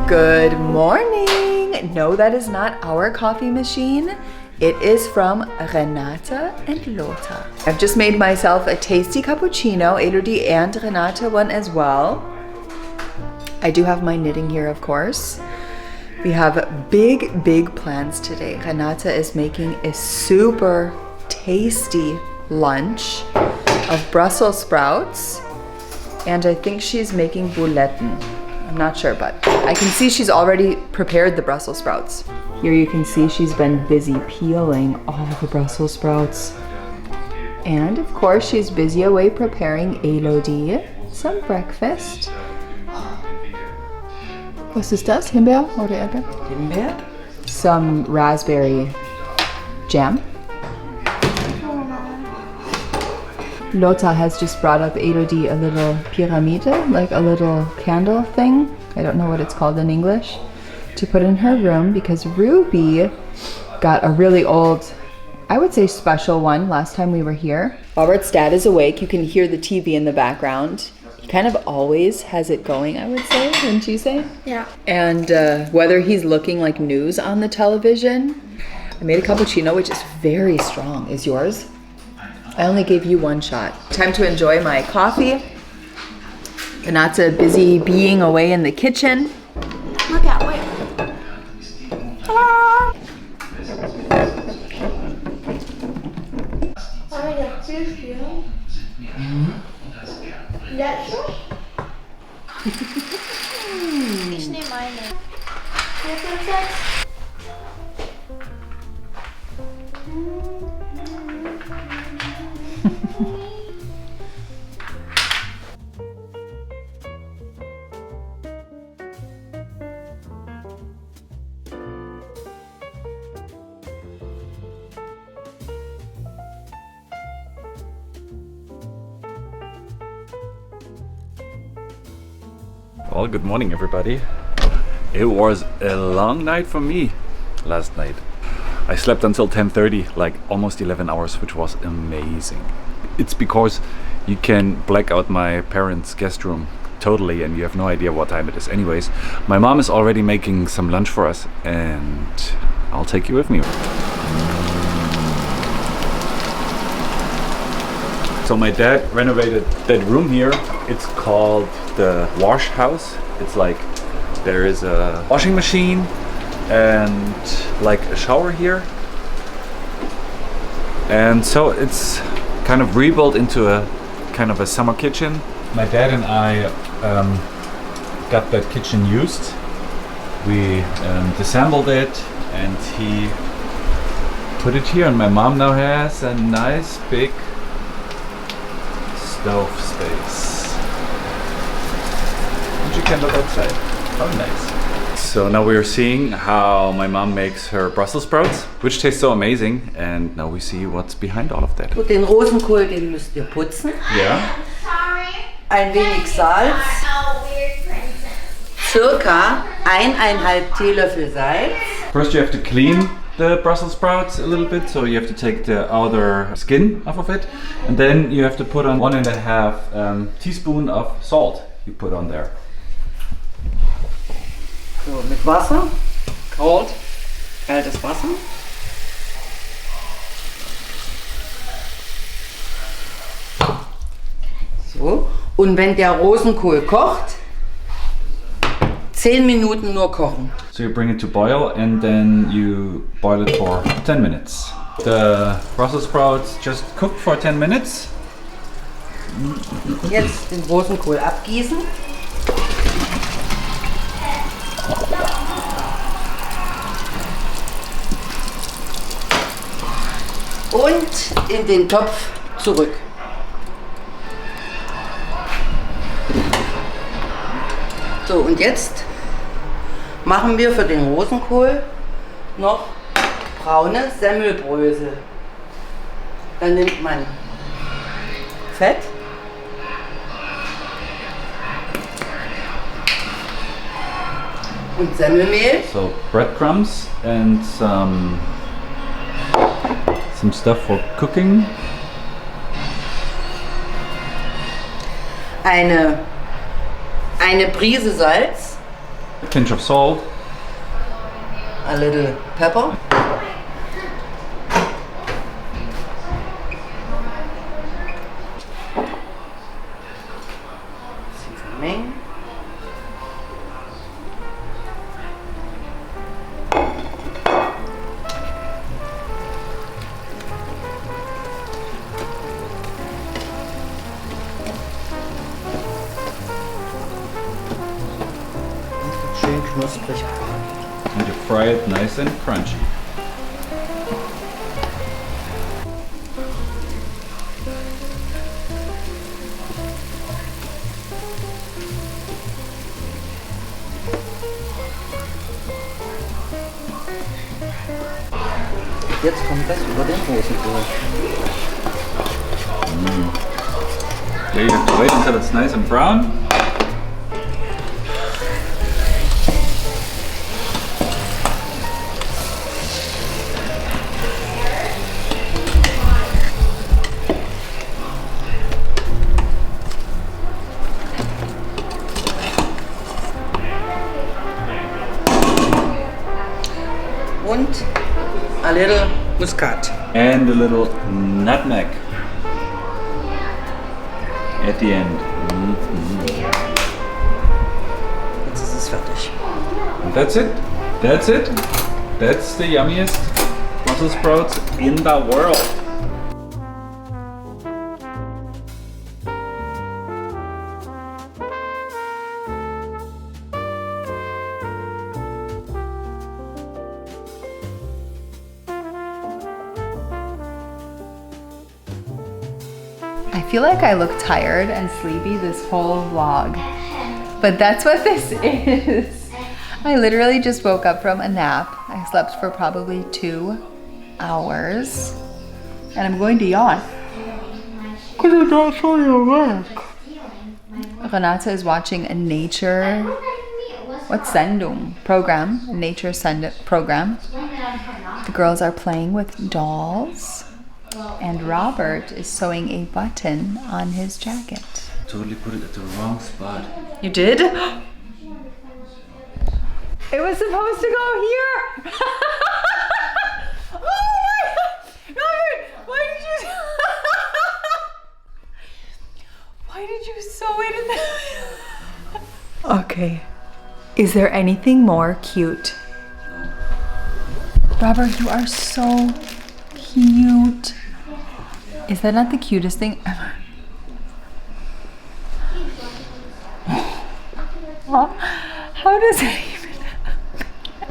Good morning! No, that is not our coffee machine. It is from Renata and Lothar. I've just made myself a tasty cappuccino, Elodie and Renata one as well. I do have my knitting here, of course. We have big plans today. Renata is making a super tasty lunch of Brussels sprouts, and I think she's making bouletten. I'm not sure, but I can see she's already prepared the Brussels sprouts. Here you can see she's been busy peeling all the Brussels sprouts. And of course she's busy away preparing Elodie some breakfast. Was ist das? Himbeer oder Erdbeer? Himbeer. Some raspberry jam. Lothar has just brought up Elodie a little pyramide, like a little candle thing. I don't know what it's called in English. To put in her room because Ruby got a really old, I would say special one last time we were here. Robert's dad is awake. You can hear the TV in the background. He kind of always has it going, I would say, wouldn't you say? Yeah. And whether he's looking like news on the television. I made a cappuccino, which is very strong. Is yours? I only gave you one shot. Time to enjoy my coffee. Renata busy being away in the kitchen. Look out, wait. Hello. Oh, ja, viel. Ja, schon? Ich nehme eine. Jetzt ist es. Well, good morning everybody. It was a long night for me last night. I slept until 10:30, like almost 11 hours, which was amazing. It's because you can black out my parents' guest room totally and you have no idea what time it is. Anyways, my mom is already making some lunch for us and I'll take you with me. So my dad renovated that room here. It's called the wash house. It's like there is a washing machine and like a shower here. And so it's kind of rebuilt into a kind of a summer kitchen. My dad and I got that kitchen used. We disassembled it and he put it here, and my mom now has a nice big stove space. And you can look outside. How nice. So now we are seeing how my mom makes her Brussels sprouts, which taste so amazing. And now we see what's behind all of that. Gut, den Rosenkohl, den müsst ihr putzen. Yeah. Ein wenig Salz. Circa 1,5 Teelöffel Salz. First you have to clean the Brussels sprouts a little bit, so you have to take the outer skin off of it, and then you have to put on 1,5 teaspoon of salt you put on there. So, mit Wasser. Kalt. Kaltes Wasser. So. Und wenn der Rosenkohl kocht, 10 Minuten nur kochen. So you bring it to boil and then you boil it for 10 minutes. The Brussels sprouts just cooked for 10 minutes. Jetzt den Rosenkohl abgießen. Und in den Topf zurück. So, und jetzt machen wir für den Rosenkohl noch braune Semmelbrösel. Dann nimmt man Fett, und Semmelmehl. So breadcrumbs and some stuff for cooking. Eine Prise Salz. pinch of salt. A little pepper. Seasoning. Schön knusprig. And you fry it nice and crunchy. Jetzt kommt das über den Rosenkohl. Yeah, you have to wait until it's nice and brown. Und a little muscat. And a little nutmeg at the end. Jetzt ist es fertig. And that's it. That's it. That's the yummiest Brussels sprouts in the world. I feel like I look tired and sleepy this whole vlog, but that's what this is. I literally just woke up from a nap. I slept for probably 2 hours, and I'm going to yawn because I'm not fully awake. Renata is watching a nature, what's Sendung program, a nature program. The girls are playing with dolls. And Robert is sewing a button on his jacket. Totally put it at the wrong spot. You did? It was supposed to go here. Oh my God! Robert, why did you sew it in there? Okay. Is there anything more cute? Robert, you are so cute. Is that not the cutest thing ever? How does it even happen?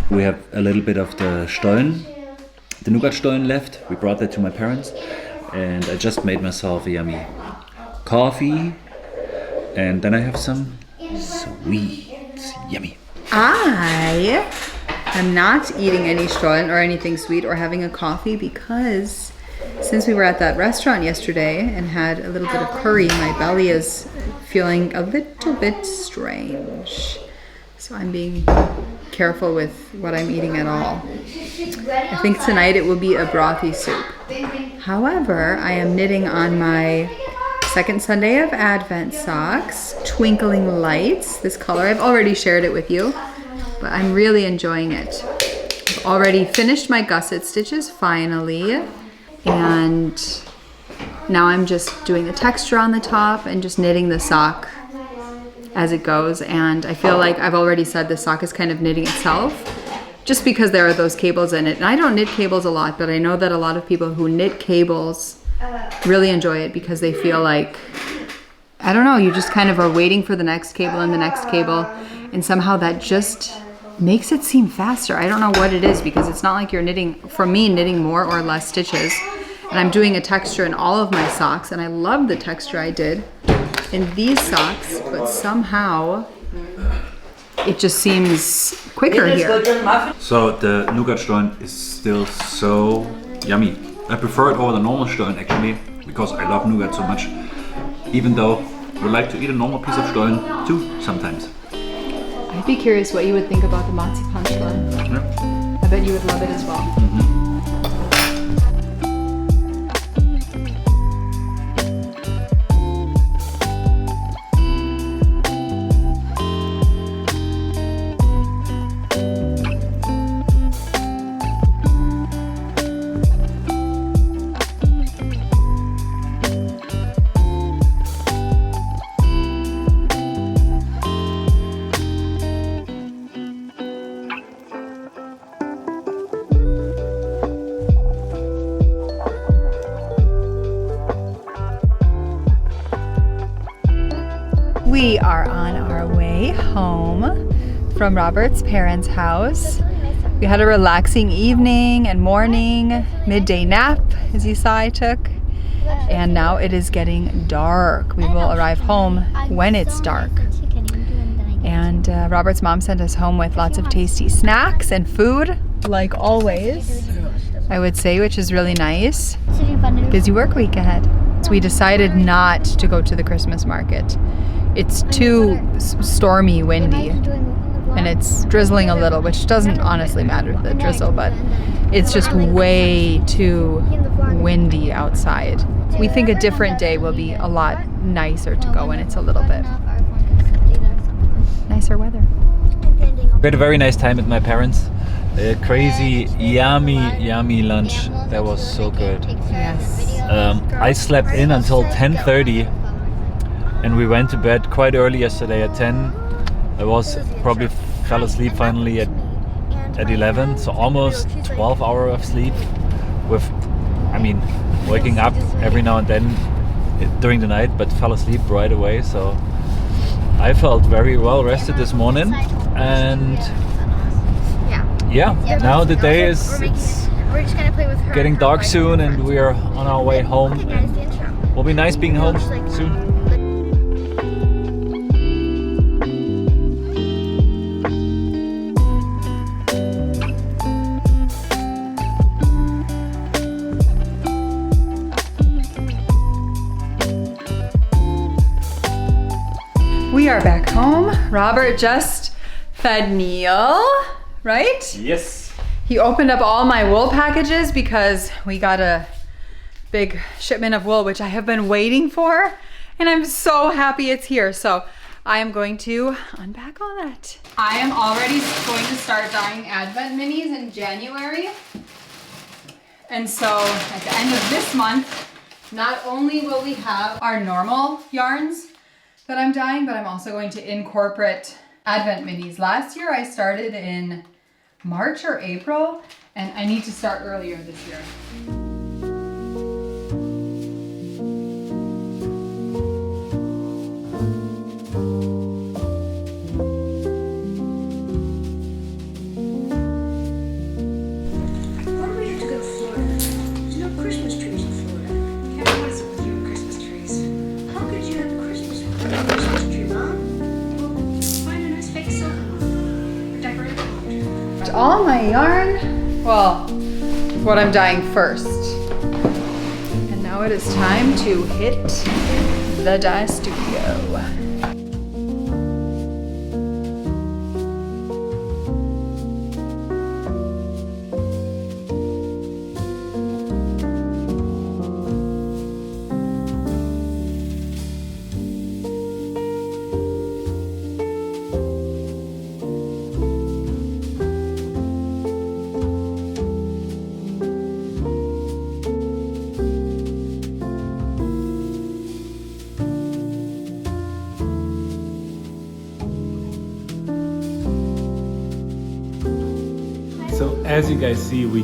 We have a little bit of the Stollen, the nougat Stollen left. We brought that to my parents, and I just made myself a yummy coffee, and then I have some sweets. Yummy. I am not eating any Stollen or anything sweet or having a coffee because since we were at that restaurant yesterday and had a little bit of curry, my belly is feeling a little bit strange. So I'm being careful with what I'm eating at all. I think tonight it will be a brothy soup. However, I am knitting on my second Sunday of Advent socks, Twinkling Lights. This color, I've already shared it with you, but I'm really enjoying it. I've already finished my gusset stitches, finally. And now I'm just doing the texture on the top and just knitting the sock as it goes. And I feel like I've already said the sock is kind of knitting itself just because there are those cables in it. And I don't knit cables a lot, but I know that a lot of people who knit cables really enjoy it because they feel like, I don't know, you just kind of are waiting for the next cable and the next cable. And somehow that just makes it seem faster. I don't know what it is because it's not like you're knitting, for me, knitting more or less stitches. And I'm doing a texture in all of my socks, and I love the texture I did in these socks, but somehow it just seems quicker here. So the nougat Stollen is still so yummy. I prefer it over the normal Stollen actually, because I love nougat so much. Even though I would like to eat a normal piece of Stollen too sometimes. I'd be curious what you would think about the marzipan Stollen. Yeah. I bet you would love it as well. We are on our way home from Robert's parents' house. We had a relaxing evening and morning, midday nap, as you saw I took. And now it is getting dark. We will arrive home when it's dark. And Robert's mom sent us home with lots of tasty snacks and food, like always, I would say, which is really nice. Busy work week ahead. So we decided not to go to the Christmas market. It's too stormy, windy, and it's drizzling a little, which doesn't honestly matter, the drizzle, but it's just way too windy outside. We think a different day will be a lot nicer to go when it's a little bit nicer weather. We had a very nice time with my parents. A crazy, yummy lunch. That was so good. Yes. I slept in until 10:30 and we went to bed quite early yesterday at 10. I probably fell asleep finally at 11, so almost 12 hours of sleep with, waking up every now and then during the night, but fell asleep right away. So I felt very well rested this morning, and yeah, now the day is getting dark soon and we are on our way home, and will be nice being home soon. We are back home. Robert just fed Neil, right? Yes. He opened up all my wool packages because we got a big shipment of wool, which I have been waiting for, and I'm so happy it's here. So I am going to unpack all that. I am already going to start dyeing Advent minis in January. And so at the end of this month, not only will we have our normal yarns that I'm dyeing, but I'm also going to incorporate Advent minis. Last year I started in March or April, and I need to start earlier this year. Why do we have to go to Florida? There's no Christmas trees in Florida. Kevin, what is it with you and Christmas trees? How could you have a Christmas tree, Mom? Well, find a nice fake silver one. Or decorate it. All my yarn, well, what I'm dyeing first. And now it is time to hit the dye studio. So as you guys see, we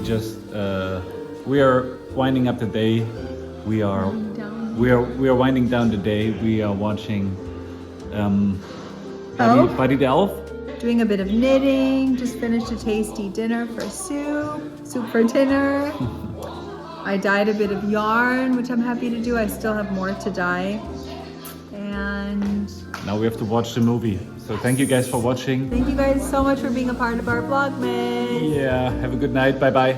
are winding up the day. We are winding down the day. We are watching Buddy the Elf. Doing a bit of knitting, just finished a tasty dinner for soup for dinner. I dyed a bit of yarn, which I'm happy to do. I still have more to dye. And Now we have to watch the movie. So thank you guys for watching. thank you guys so much for being a part of our Vlogmas. Yeah, have a good night. Bye bye.